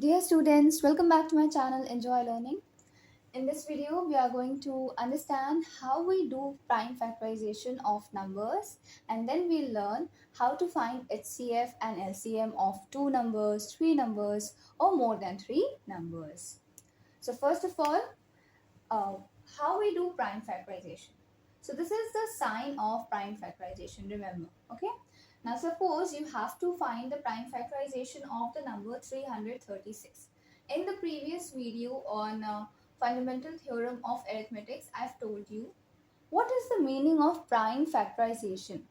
Dear students, welcome back to my channel Enjoy Learning. In this video, we are going to understand how we do prime factorization of numbers, and then we'll learn how to find HCF and LCM of two numbers, three numbers, or more than three numbers. So first of all, uh, how we do prime factorization. So this is the sign of prime factorization, remember, okay? Now suppose you have to find the prime factorization of the number 336. In the previous video on fundamental theorem of arithmetics, I've told you what is the meaning of prime factorization.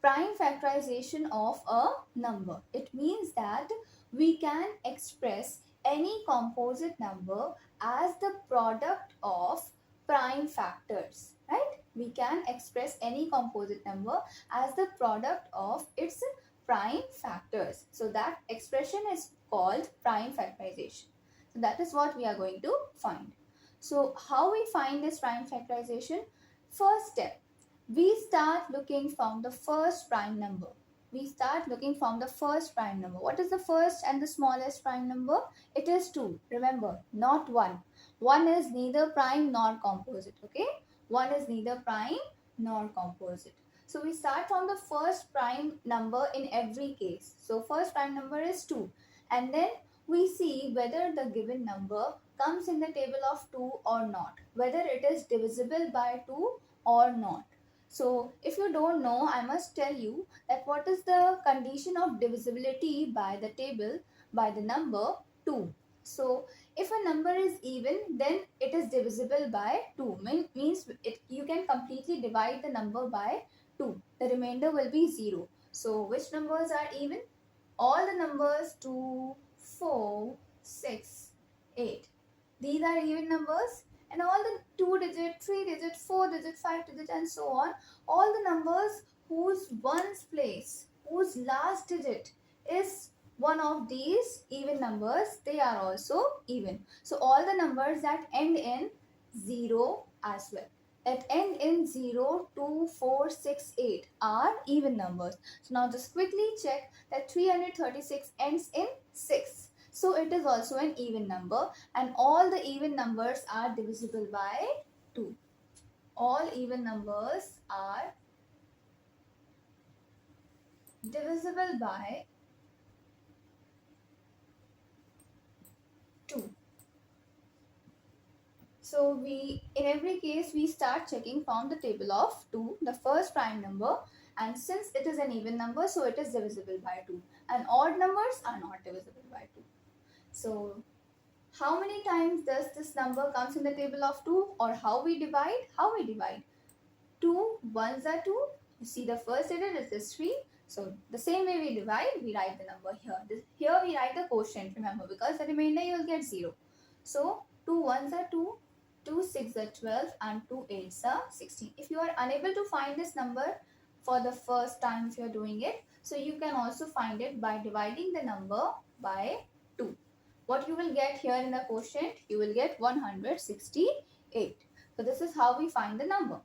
Prime factorization of a number. It means that we can express any composite number as the product of prime factors, right? We can express any composite number as the product of its prime factors. So that expression is called prime factorization. So that is what we are going to find. So how we find this prime factorization? First step, we start looking from the first prime number. We start looking from the first prime number. What is the first and the smallest prime number? It is 2. Remember, not 1. 1 is neither prime nor composite, okay? 1 is neither prime nor composite. So we start from the first prime number in every case. So first prime number is 2. And then we see whether the given number comes in the table of 2 or not. Whether it is divisible by 2 or not. So if you don't know, I must tell you that what is the condition of divisibility by the table by the number 2. So if a number is even, then it is divisible by 2. Means you can completely divide the number by 2. The remainder will be 0. So which numbers are even? All the numbers 2, 4, 6, 8. These are even numbers, and all the 2-digit, 3-digit, 4-digit, 5-digit and so on, all the numbers whose ones place, whose last digit is one of these even numbers, they are also even. So all the numbers that end in 0 as well, that end in 0, 2, 4, 6, 8 are even numbers. So now just quickly check that 336 ends in 6. So it is also an even number, and all the even numbers are divisible by 2. All even numbers are divisible by 2. So in every case, we start checking from the table of 2, the first prime number, and since it is an even number, so it is divisible by 2, and odd numbers are not divisible by 2. So how many times does this number comes in the table of 2, or how we divide? 2 ones are 2. You see the first digit is 3. So the same way we divide, we write the number here. Here we write the quotient, remember, because the remainder you will get 0. So 2 ones are 2, 2 6 are 12, and 2 8s are 16. If you are unable to find this number for the first time if you are doing it, so you can also find it by dividing the number by 2. What you will get here in the quotient? You will get 168. So this is how we find the number.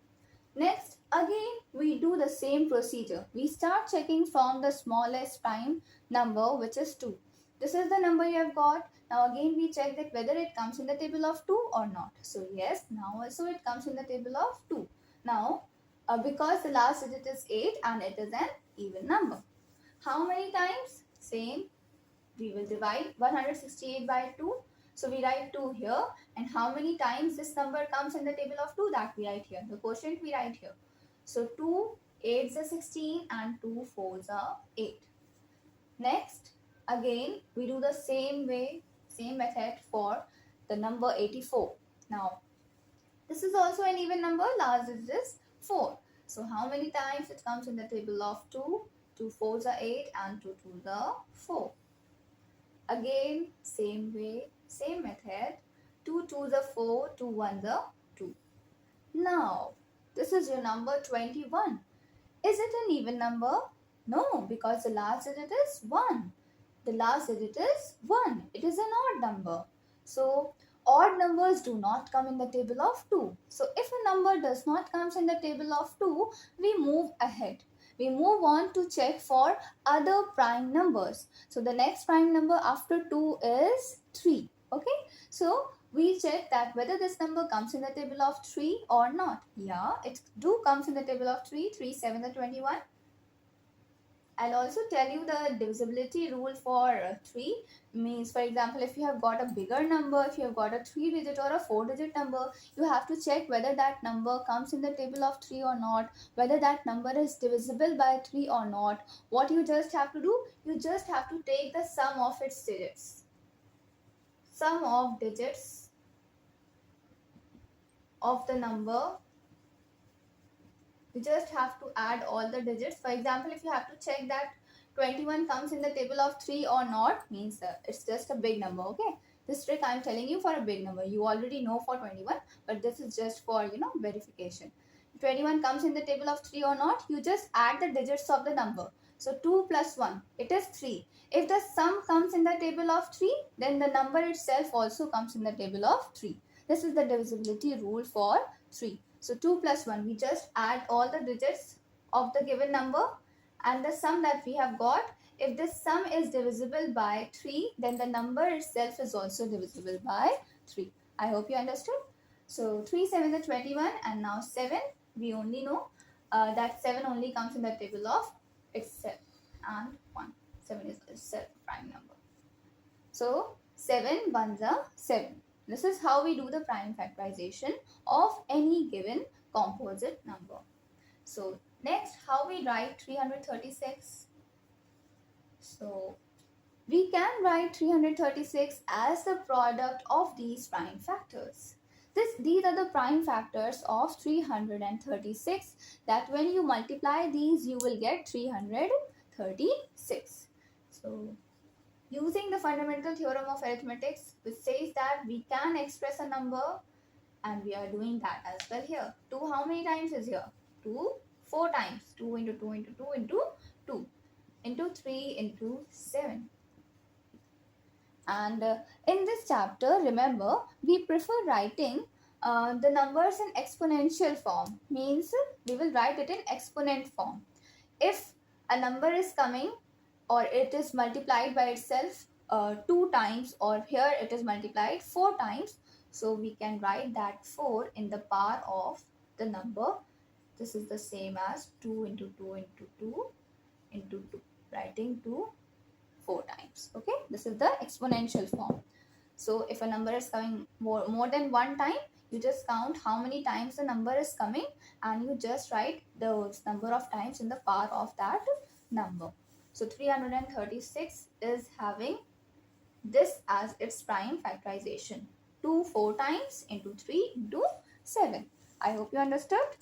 Next, again we do the same procedure. We start checking from the smallest prime number, which is 2. This is the number you have got. Now again we check that whether it comes in the table of 2 or not. So yes, now also it comes in the table of 2. Now because the last digit is 8 and it is an even number. How many times? Same. We will divide 168 by 2. So we write 2 here, and how many times this number comes in the table of 2, that we write here. The quotient we write here. So 2 8s are 16 and 2 4s are 8. Next, again we do the same way, same method for the number 84. Now this is also an even number, last digit is 4. So how many times it comes in the table of 2? 2 4s are 8 and 2 2s are 4. Again, same way, same method. 2 2s are 4, 2 1s are 2. Now, this is your number 21. Is it an even number? No, because the last digit is 1. The last digit is 1. It is an odd number. So, odd numbers do not come in the table of 2. So, if a number does not come in the table of 2, we move ahead. we move on to check for other prime numbers. So the next prime number after 2 is 3. Okay, so we check that whether this number comes in the table of 3 or not. Yeah, it do comes in the table of 3. 3 7 the 21. I'll also tell you the divisibility rule for 3. Means, for example, if you have got a bigger number, if you have got a 3-digit or a 4-digit number, you have to check whether that number comes in the table of 3 or not, whether that number is divisible by 3 or not. What you just have to do, you just have to take the sum of its digits. Sum of digits of the number, you just have to add all the digits. For example, if you have to check that 21 comes in the table of 3 or not, means it's just a big number. Okay, this trick I'm telling you for a big number. You already know for 21, but this is just for verification. 21 comes in the table of 3 or not, you just add the digits of the number. So 2 plus 1, it is 3. If the sum comes in the table of 3, then the number itself also comes in the table of 3. This is the divisibility rule for 3. So 2 plus 1, we just add all the digits of the given number and the sum that we have got. If this sum is divisible by 3, then the number itself is also divisible by 3. I hope you understood. So 3 7 is 21, and now 7, we only know that 7 only comes in the table of itself, and 1. 7 is itself prime number. So 7 ones are 7. This is how we do the prime factorization of any given composite number. So next, how we write 336. So we can write 336 as the product of these prime factors. These are the prime factors of 336, that when you multiply these, you will get 336. So using the fundamental theorem of arithmetics, which says that we can express a number, and we are doing that as well here. 2 how many times is here? 2 4 times. 2 into 2 into 2 into 2 into 3 into 7. And in this chapter, remember, we prefer writing the numbers in exponential form. Means we will write it in exponent form. If a number is coming, or it is multiplied by itself 2 times, or here it is multiplied 4 times, so we can write that 4 in the power of the number. This is the same as 2 into 2 into 2 into 2, writing 2 4 times. Okay, this is the exponential form. So if a number is coming more than one time, you just count how many times the number is coming, and you just write the number of times in the power of that number. So 336 is having this as its prime factorization. 2 4 times into 3 into 7. I hope you understood.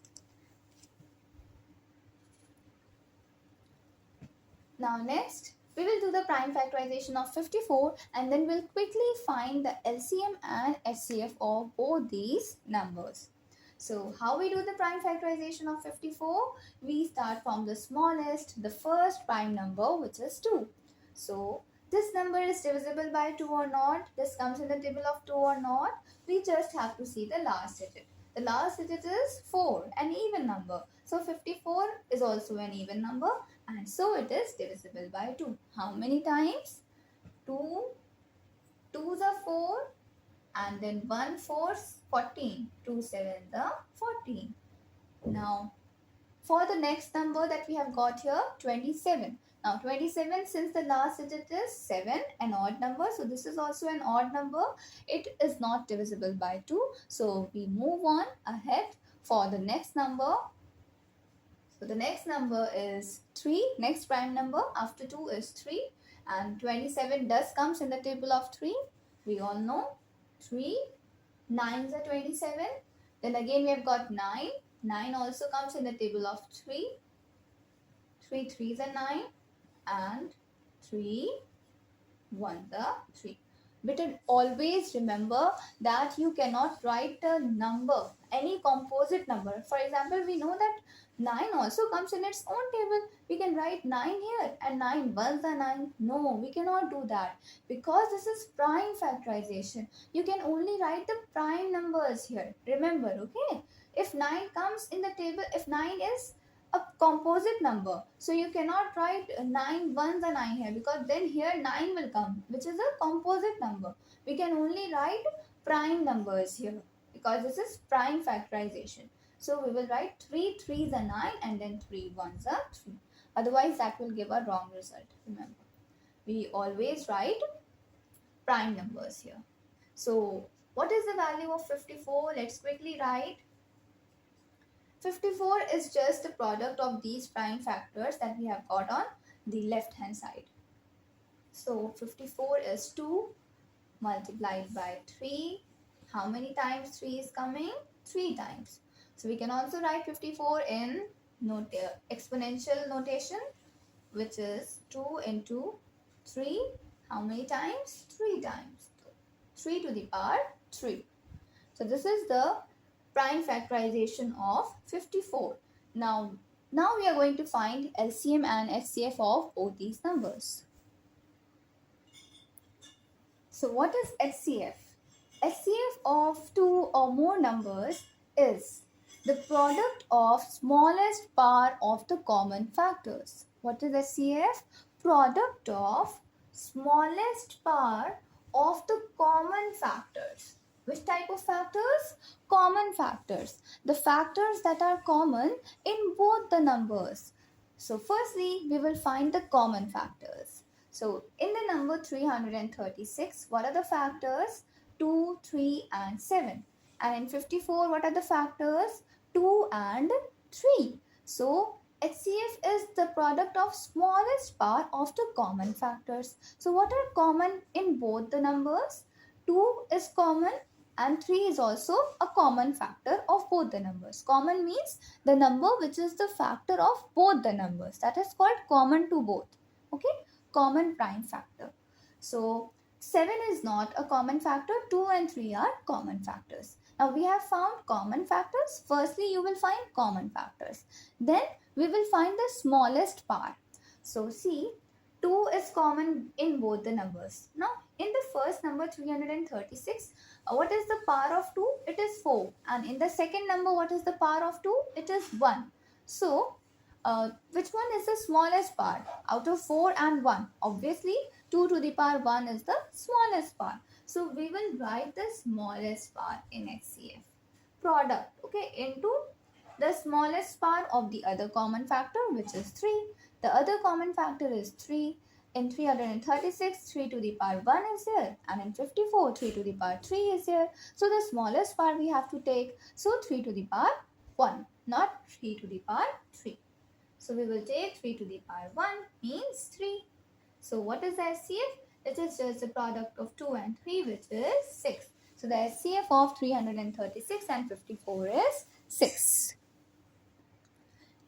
Now next, we will do the prime factorization of 54, and then we'll quickly find the LCM and HCF of both these numbers. So how we do the prime factorization of 54? We start from the smallest, the first prime number, which is 2. So this number is divisible by 2 or not, this comes in the table of 2 or not, we just have to see the last digit. The last digit is 4, an even number. So 54 is also an even number, and so it is divisible by 2. How many times? 2 2s are 4, and then 1 4's 14. 2 7s are 14. Now for the next number that we have got here, 27. Now 27, since the last digit is 7, an odd number, so this is also an odd number. It is not divisible by 2. So we move on ahead for the next number. So the next number is 3. Next prime number after 2 is 3. And 27 does comes in the table of 3. We all know 3. 9s are 27. Then again we have got 9. 9 also comes in the table of 3. 3 3s are 9. And 3 1s are 3. But always remember that you cannot write a number, any composite number. For example, we know that 9 also comes in its own table. We can write 9 here and 9 1s are 9. No, we cannot do that, because this is prime factorization. You can only write the prime numbers here. Remember, okay? If 9 comes in the table, if 9 is a composite number. So you cannot write 9 ones and 9 here, because then here 9 will come, which is a composite number. We can only write prime numbers here because this is prime factorization. So we will write 3 threes are 9 and then 3 ones are 3. Otherwise that will give a wrong result. Remember, we always write prime numbers here. So what is the value of 54? Let's quickly write. 54 is just the product of these prime factors that we have got on the left hand side. So 54 is 2 multiplied by 3. How many times 3 is coming? 3 times. So we can also write 54 in exponential notation, which is 2 into 3. How many times? 3 times. 3 to the power 3. So this is the prime factorization of 54. Now we are going to find LCM and HCF of both these numbers. So what is HCF? HCF of two or more numbers is the product of smallest power of the common factors. What is HCF? Product of smallest power of the common factors. Which type of factors? Common factors. The factors that are common in both the numbers. So firstly, we will find the common factors. So in the number 336, what are the factors? 2, 3 and 7. And in 54, what are the factors? 2 and 3. So HCF is the product of smallest power of the common factors. So what are common in both the numbers? 2 is common and 3 is also a common factor of both the numbers. Common means the number which is the factor of both the numbers. That is called common to both. Okay, common prime factor. So 7 is not a common factor. 2 and 3 are common factors. Now we have found common factors. Firstly, you will find common factors. Then we will find the smallest power. So see, 2 is common in both the numbers. Now in the first number 336, what is the power of 2? It is 4. And in the second number, what is the power of 2? It is 1. So which one is the smallest power out of 4 and 1? Obviously 2 to the power 1 is the smallest power. So we will write the smallest power in HCF. Product, okay, into the smallest power of the other common factor, which is 3. The other common factor is 3. In 336, 3 to the power 1 is here. And in 54, 3 to the power 3 is here. So the smallest power we have to take. So 3 to the power 1, not 3 to the power 3. So we will take 3 to the power 1 means 3. So what is the HCF? It is just the product of 2 and 3, which is 6. So the HCF of 336 and 54 is 6.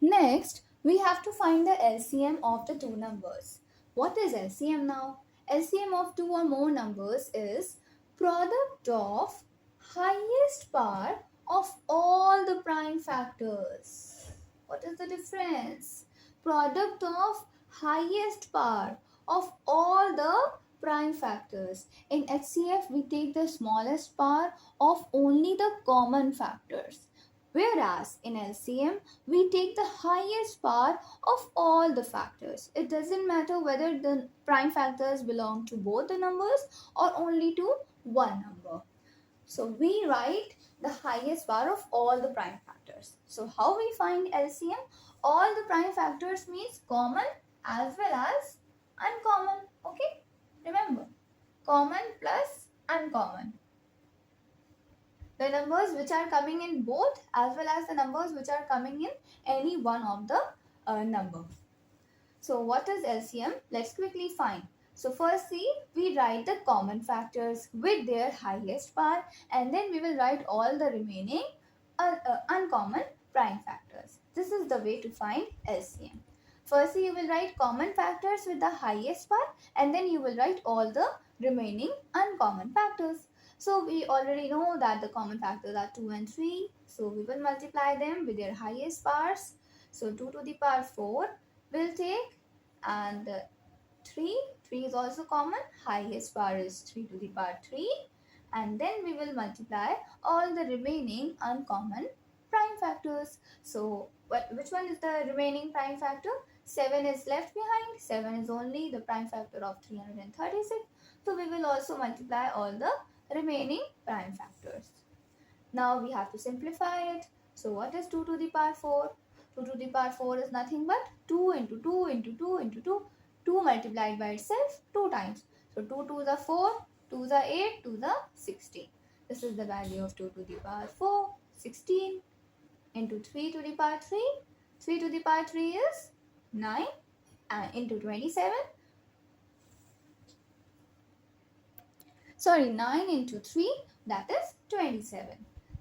Next, we have to find the LCM of the two numbers. What is LCM now? LCM of two or more numbers is product of highest power of all the prime factors. What is the difference? Product of highest power of all the prime factors. In HCF, we take the smallest power of only the common factors. Whereas in LCM, we take the highest power of all the factors. It doesn't matter whether the prime factors belong to both the numbers or only to one number. So we write the highest power of all the prime factors. So how we find LCM? All the prime factors means common as well as uncommon. Okay? Remember, common plus uncommon. The numbers which are coming in both as well as the numbers which are coming in any one of the number. So what is LCM? Let's quickly find. So firstly, we write the common factors with their highest power, and then we will write all the remaining uncommon prime factors. This is the way to find LCM. Firstly, you will write common factors with the highest power, and then you will write all the remaining uncommon factors. So we already know that the common factors are 2 and 3. So we will multiply them with their highest powers. So 2 to the power 4 will take, and 3 is also common. Highest power is 3 to the power 3. And then we will multiply all the remaining uncommon prime factors. So which one is the remaining prime factor? 7 is left behind. 7 is only the prime factor of 336. So we will also multiply all the remaining prime factors. Now we have to simplify it. So what is 2 to the power 4? 2 to the power 4 is nothing but 2 into 2 into 2 into 2. 2 multiplied by itself 2 times. So 2 to the 4, 2 the 8, 2 the 16. This is the value of 2 to the power 4, 16 into 3 to the power 3. 3 to the power 3 is 9 and into 27. Sorry, 9 into 3, that is 27.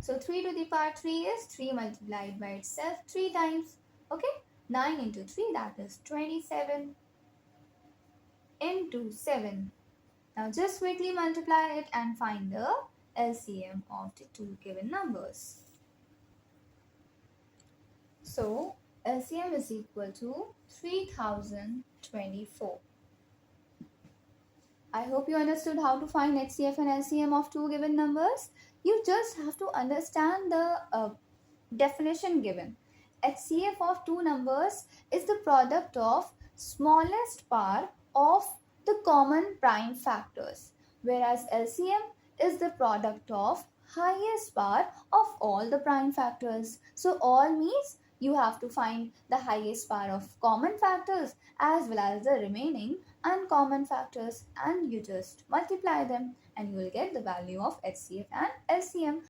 So 3 to the power 3 is 3 multiplied by itself 3 times. Okay, 9 into 3, that is 27 into 7. Now just quickly multiply it and find the LCM of the two given numbers. So LCM is equal to 3024. I hope you understood how to find HCF and LCM of two given numbers. You just have to understand the definition given. HCF of two numbers is the product of smallest power of the common prime factors, whereas LCM is the product of highest power of all the prime factors. So all means you have to find the highest power of common factors as well as the remaining uncommon factors, and you just multiply them and you will get the value of HCF and LCM.